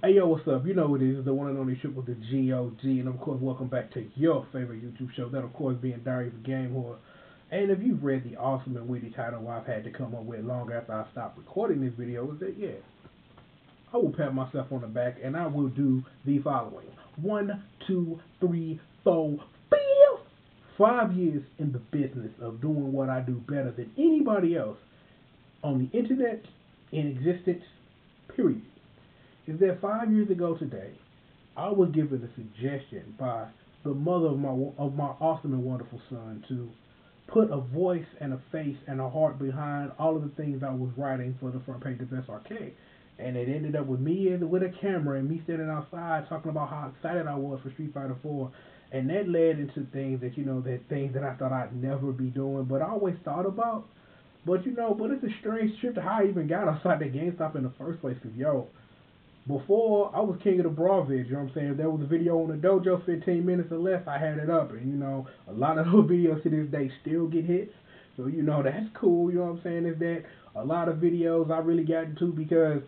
Hey yo, what's up? You know what it is, the one and only ship with the G.O.D. And of course, welcome back to your favorite YouTube show. That, of course, being Diary of a Game Whore. And if you've read the awesome and witty title I've had to come up with long after I stopped recording this video, is that, yeah, I will pat myself on the back and I will do the following. 1, 2, 3, 4, 5 years in the business of doing what I do better than anybody else on the internet in existence, period. Is that 5 years ago today, I was given a suggestion by the mother of my awesome and wonderful son to put a voice and a face and a heart behind all of the things I was writing for the front page of SRK. And it ended up with me with a camera and me standing outside talking about how excited I was for Street Fighter 4. And that led into things that, that things that I thought I'd never be doing, but I always thought about. But it's a strange trip to how I even got outside that GameStop in the first place. Cause before I was king of the broad you know what I'm saying? If there was a video on the dojo 15 minutes or less, I had it up. And a lot of those videos to this day still get hits. So that's cool, you know what I'm saying? Is that a lot of videos I really got into because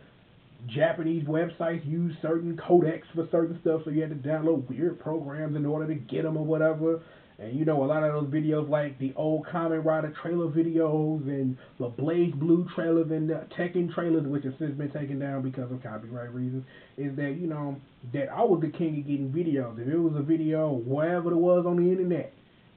Japanese websites use certain codecs for certain stuff, so you had to download weird programs in order to get them or whatever. And a lot of those videos, like the old Kamen Rider trailer videos and the Blaze Blue trailers and the Tekken trailers, which have since been taken down because of copyright reasons, is that that I was the king of getting videos. If it was a video, wherever it was on the internet,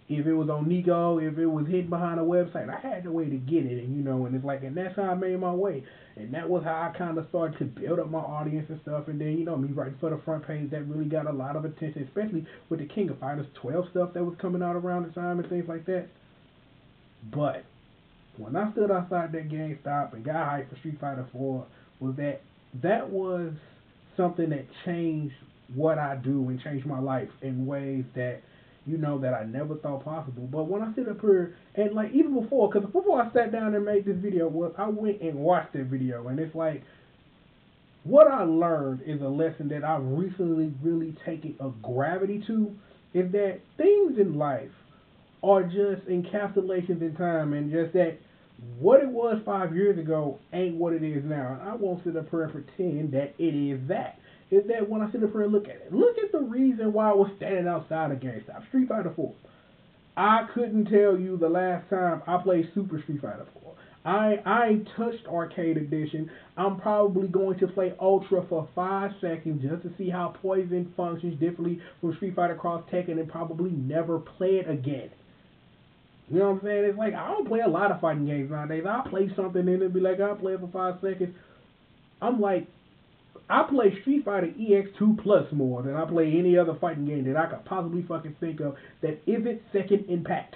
if it was on Nico, if it was hidden behind a website, I had the way to get it, and it's like, and that's how I made my way, and that was how I kind of started to build up my audience and stuff, and then me writing for the front page that really got a lot of attention, especially with the King of Fighters 12 stuff that was coming out around the time and things like that. But when I stood outside that GameStop and got hyped for Street Fighter 4, was that was something that changed what I do and changed my life in ways that that I never thought possible. But when I sit up here, and like even because before I sat down and made this video, I went and watched that video, and it's like, what I learned is a lesson that I've recently really taken a gravity to, is that things in life are just encapsulations in time, and just that what it was 5 years ago ain't what it is now. And I won't sit up here and pretend that it is that. Is that when I sit up here and look at the reason why I was standing outside of GameStop. Street Fighter 4. I couldn't tell you the last time I played Super Street Fighter 4. I ain't touched Arcade Edition. I'm probably going to play Ultra for 5 seconds just to see how Poison functions differently from Street Fighter Cross Tekken and probably never play it again. You know what I'm saying? It's like, I don't play a lot of fighting games nowadays. I'll play something and it'll be like, I'll play it for 5 seconds. I'm like, I play Street Fighter EX2 Plus more than I play any other fighting game that I could possibly fucking think of that isn't Second Impact,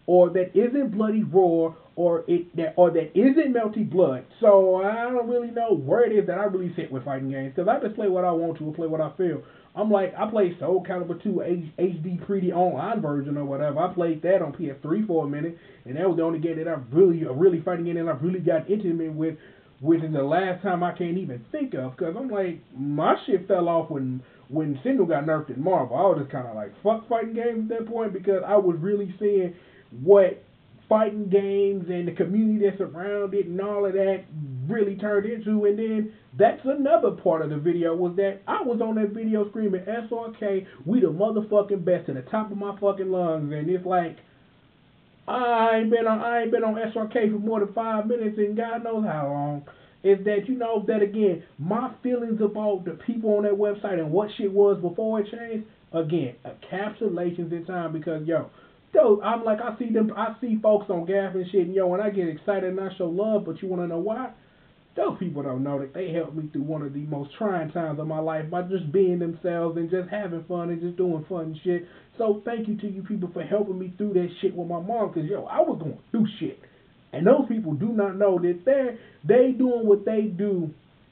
or that isn't Bloody Roar, or that isn't Melty Blood. So I don't really know where it is that I really sit with fighting games, because I just play what I want to and play what I feel. I'm like, I played Soul Calibur 2 HD Pretty online version or whatever. I played that on PS3 for a minute, and that was the only game that I really fighting game that I really got intimate with, which is the last time I can't even think of, because I'm like, my shit fell off when Sinnoh got nerfed in Marvel. I was just kind of like, fuck fighting games at that point, because I was really seeing what fighting games and the community that's around it and all of that really turned into. And then that's another part of the video, was that I was on that video screaming, SRK, we the motherfucking best, to the top of my fucking lungs. And it's like, I ain't been on SRK for more than 5 minutes, and God knows how long. Is that that again, my feelings about the people on that website and what shit was before it changed, again, encapsulations in time, because I'm like, I see folks on Gap and shit, and when I get excited and I show love, but you wanna know why? Those people don't know that they helped me through one of the most trying times of my life by just being themselves and just having fun and just doing fun shit. So thank you to you people for helping me through that shit with my mom, because I was going through shit. And those people do not know that they doing what they do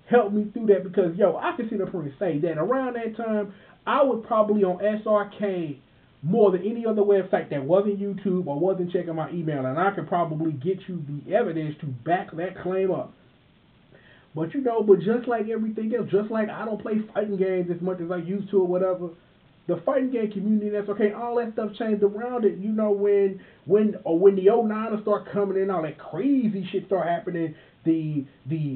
help me through that, because I can sit up here and say that around that time I was probably on SRK more than any other website that wasn't YouTube or wasn't checking my email, and I could probably get you the evidence to back that claim up. But but just like everything else, just like I don't play fighting games as much as I used to or whatever, the fighting game community, that's okay, all that stuff changed around it. When the 09ers start coming in, all that crazy shit start happening, the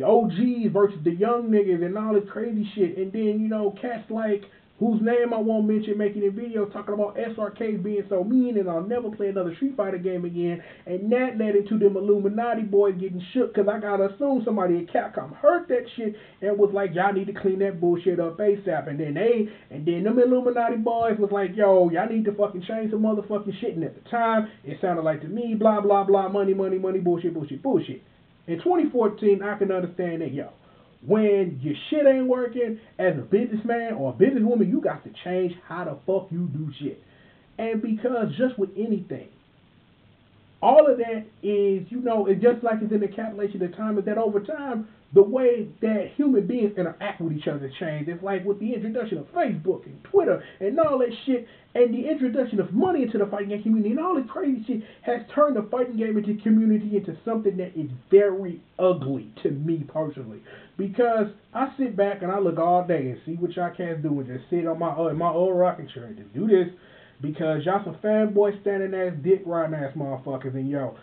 OGs versus the young niggas and all this crazy shit. And then, you know, cats like whose name I won't mention making a video talking about SRKs being so mean and I'll never play another Street Fighter game again. And that led into them Illuminati boys getting shook because I gotta assume somebody at Capcom heard that shit and was like, y'all need to clean that bullshit up ASAP. And then them Illuminati boys was like, yo, y'all need to fucking change some motherfucking shit. And at the time, it sounded like to me, blah, blah, blah, money, money, money, bullshit, bullshit, bullshit. In 2014, I can understand that, yo. When your shit ain't working as a businessman or a businesswoman, you got to change how the fuck you do shit. And because just with anything, all of that is, you know, it's just like it's in the calculation of time, is that over time, the way that human beings interact with each other change. It's like with the introduction of Facebook and Twitter and all that shit, and the introduction of money into the fighting game community and all this crazy shit has turned the fighting game into community into something that is very ugly to me personally. Because I sit back and I look all day and see what y'all cats do and just sit on my old rocking chair and just do this. Because y'all some fanboy standing ass, dick riding ass motherfuckers, and y'all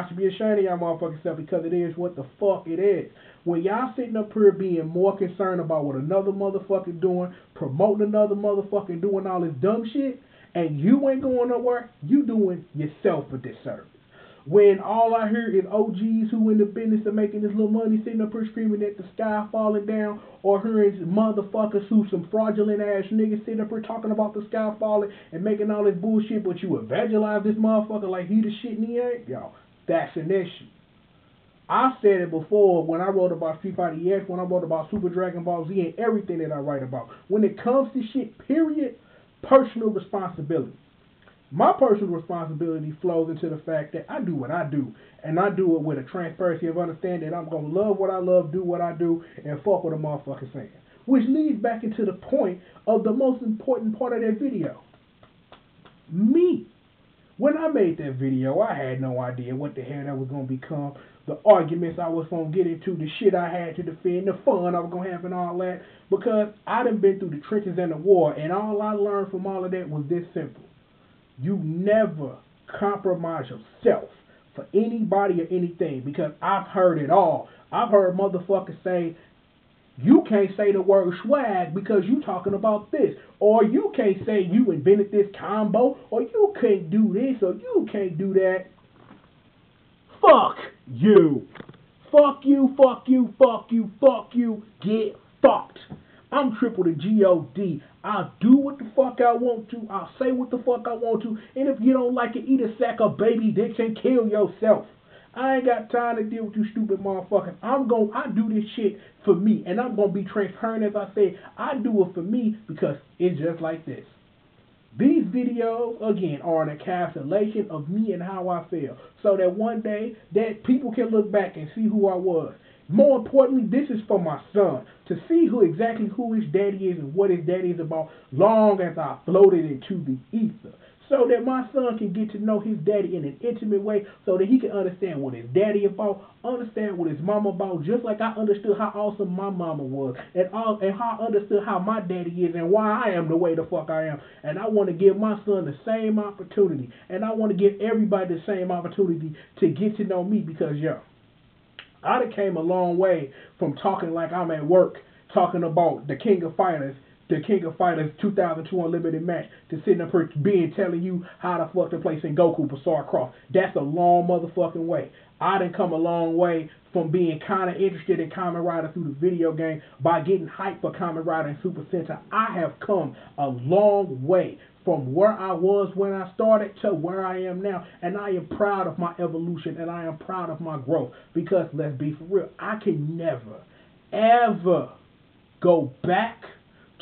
should be ashamed of y'all motherfucking stuff because it is what the fuck it is. When y'all sitting up here being more concerned about what another motherfucker doing, promoting another motherfucker doing all this dumb shit, and you ain't going nowhere, you doing yourself a disservice. When all I hear is OGs who in the business of making this little money sitting up here screaming at the sky falling down, or hearing motherfuckers who some fraudulent ass niggas sitting up here talking about the sky falling and making all this bullshit, but you evangelize this motherfucker like he the shit and he ain't, yo, that's an issue. I said it before when I wrote about Street Fighter EX, when I wrote about Super Dragon Ball Z and everything that I write about. When it comes to shit, period, personal responsibility. My personal responsibility flows into the fact that I do what I do, and I do it with a transparency of understanding that I'm going to love what I love, do what I do, and fuck what a motherfucker saying. Which leads back into the point of the most important part of that video. Me. When I made that video, I had no idea what the hell that was going to become, the arguments I was going to get into, the shit I had to defend, the fun I was going to have and all that, because I done been through the trenches and the war, and all I learned from all of that was this simple. You never compromise yourself for anybody or anything, because I've heard it all. I've heard motherfuckers say, you can't say the word swag because you talking about this, or you can't say you invented this combo, or you can't do this, or you can't do that. Fuck you. Fuck you, fuck you, fuck you, fuck you. Get fucked. I'm triple the G.O.D. I'll do what the fuck I want to. I'll say what the fuck I want to. And if you don't like it, eat a sack of baby dicks and kill yourself. I ain't got time to deal with you stupid motherfuckers. I do this shit for me. And I'm going to be transparent as I say. I do it for me because it's just like this. These videos, again, are an encapsulation of me and how I feel. So that one day, that people can look back and see who I was. More importantly, this is for my son, to see exactly who his daddy is and what his daddy is about long as I floated into the ether. So that my son can get to know his daddy in an intimate way, so that he can understand what his daddy about, understand what his mama about, just like I understood how awesome my mama was, and how I understood how my daddy is and why I am the way the fuck I am. And I want to give my son the same opportunity, and I want to give everybody the same opportunity to get to know me, because, yo, I done came a long way from talking like I'm at work, talking about the King of Fighters 2002 Unlimited match, to sitting up here telling you how the fuck to play Sengoku Basar Cross. That's a long motherfucking way. I done come a long way from being kind of interested in Kamen Rider through the video game by getting hyped for Kamen Rider and Super Sentai. I have come a long way from where I was when I started to where I am now, and I am proud of my evolution and I am proud of my growth, because let's be for real, I can never, ever go back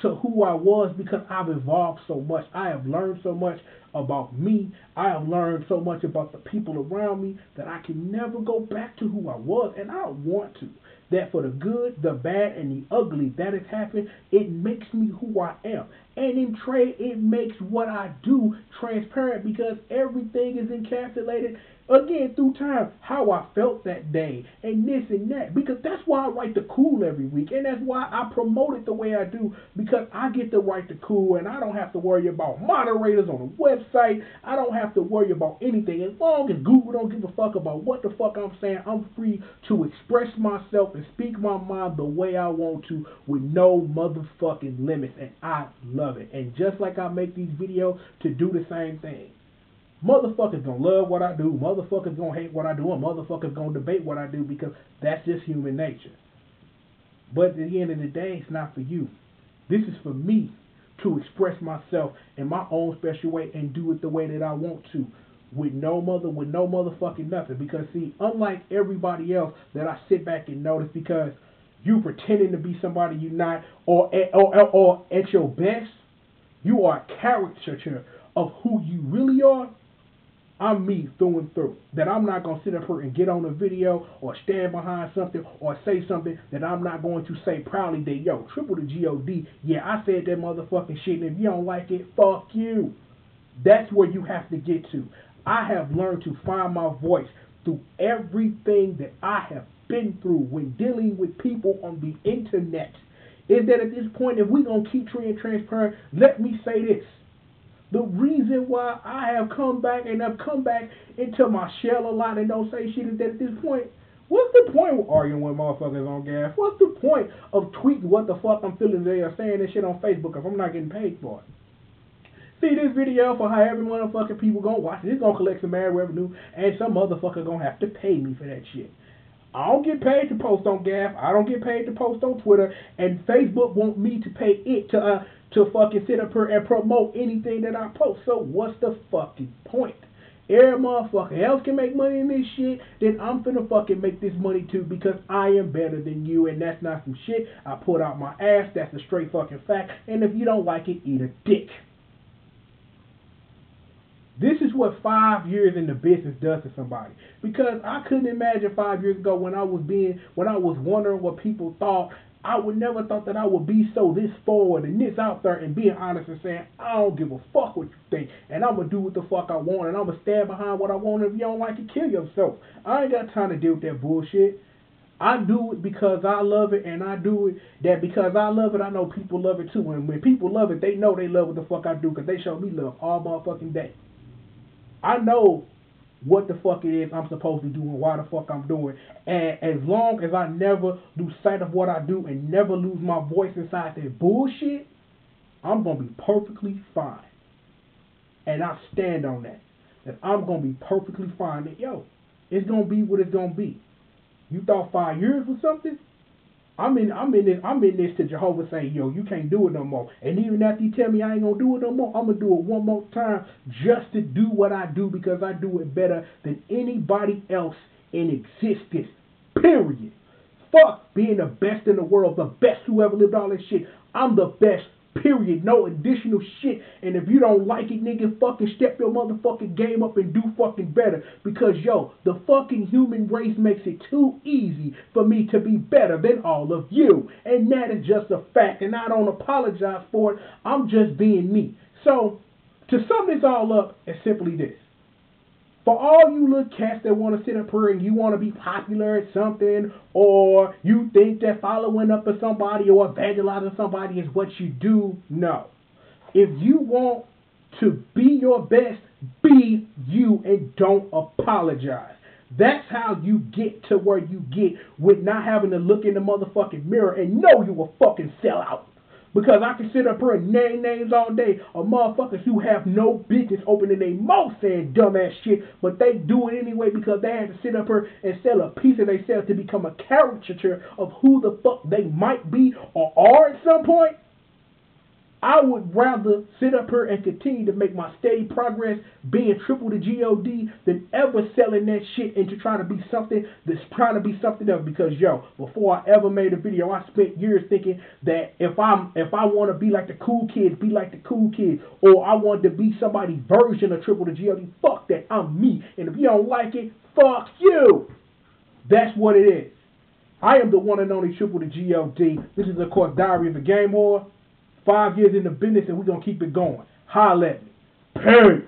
to who I was, because I've evolved so much. I have learned so much about me. I have learned so much about the people around me that I can never go back to who I was, and I don't want to. That for the good, the bad, and the ugly that has happened, it makes me who I am. And in trade, it makes what I do transparent, because everything is encapsulated again through time how I felt that day and this and that, because that's why I write the cool every week, and that's why I promote it the way I do, because I get to write the cool and I don't have to worry about moderators on the website. I don't have to worry about anything. As long as Google don't give a fuck about what the fuck I'm saying, I'm free to express myself and speak my mind the way I want to with no motherfucking limits, and I love it. And just like I make these videos to do the same thing. Motherfuckers gonna love what I do, motherfuckers gonna hate what I do, and motherfuckers gonna debate what I do, because that's just human nature. But at the end of the day, it's not for you. This is for me to express myself in my own special way and do it the way that I want to, with no motherfucking nothing. Because see, unlike everybody else that I sit back and notice, because you pretending to be somebody you're not, or at your best, you are a caricature of who you really are. I'm me through and through. That I'm not going to sit up here and get on a video or stand behind something or say something that I'm not going to say proudly that, yo, triple the G.O.D. Yeah, I said that motherfucking shit, and if you don't like it, fuck you. That's where you have to get to. I have learned to find my voice through everything that I have been through when dealing with people on the internet. Is that at this point, if we're going to keep being transparent, let me say this. The reason why I have come back and I've come back into my shell a lot and don't say shit is that at this point, what's the point of arguing with motherfuckers on gas? What's the point of tweeting what the fuck I'm feeling today or saying this shit on Facebook if I'm not getting paid for it? See this video for however motherfucking people gonna watch it. It's gonna collect some ad revenue, and some motherfucker gonna have to pay me for that shit. I don't get paid to post on Gap. I don't get paid to post on Twitter, and Facebook want me to pay it to fucking sit up here and promote anything that I post. So what's the fucking point? Every motherfucker else can make money in this shit, then I'm finna fucking make this money too, because I am better than you, and that's not some shit I put out my ass. That's a straight fucking fact. And if you don't like it, eat a dick. This is what 5 years in the business does to somebody. Because I couldn't imagine 5 years ago when I was wondering what people thought. I would never thought that I would be so this forward and this out there and being honest and saying, I don't give a fuck what you think, and I'm going to do what the fuck I want, and I'm going to stand behind what I want, and if you don't like it, kill yourself. I ain't got time to deal with that bullshit. I do it because I love it, and I do it that because I love it, I know people love it too. And when people love it, they know they love what the fuck I do, because they show me love all motherfucking day. I know what the fuck it is I'm supposed to do and why the fuck I'm doing. And as long as I never lose sight of what I do and never lose my voice inside that bullshit, I'm going to be perfectly fine. And I stand on that. That I'm going to be perfectly fine. That, yo, it's going to be what it's going to be. You thought 5 years was something? I'm in this to Jehovah say, yo, you can't do it no more. And even after you tell me I ain't gonna do it no more, I'm gonna do it one more time just to do what I do, because I do it better than anybody else in existence. Period. Fuck being the best in the world, the best who ever lived all this shit. I'm the best. Period. No additional shit. And if you don't like it, nigga, fucking step your motherfucking game up and do fucking better. Because, yo, the fucking human race makes it too easy for me to be better than all of you. And that is just a fact. And I don't apologize for it. I'm just being me. So, to sum this all up, it's simply this. For all you little cats that want to sit up here and you want to be popular at something, or you think that following up with somebody or evangelizing somebody is what you do, no. If you want to be your best, be you and don't apologize. That's how you get to where you get with not having to look in the motherfucking mirror and know you a fucking sellout. Because I can sit up here and name names all day of motherfuckers who have no business opening their mouth saying dumbass shit, but they do it anyway because they had to sit up here and sell a piece of themselves to become a caricature of who the fuck they might be or are at some point. I would rather sit up here and continue to make my steady progress being triple the G.O.D. than ever selling that shit into trying to be something that's trying to be something else. Because, yo, before I ever made a video, I spent years thinking that if I want to be like the cool kids, be like the cool kids. Or I want to be somebody's version of triple the G.O.D. Fuck that. I'm me. And if you don't like it, fuck you. That's what it is. I am the one and only triple the G.O.D. This is, of course, Diary of a Game Whore. 5 years in the business, and we're going to keep it going. Holla at me. Peace.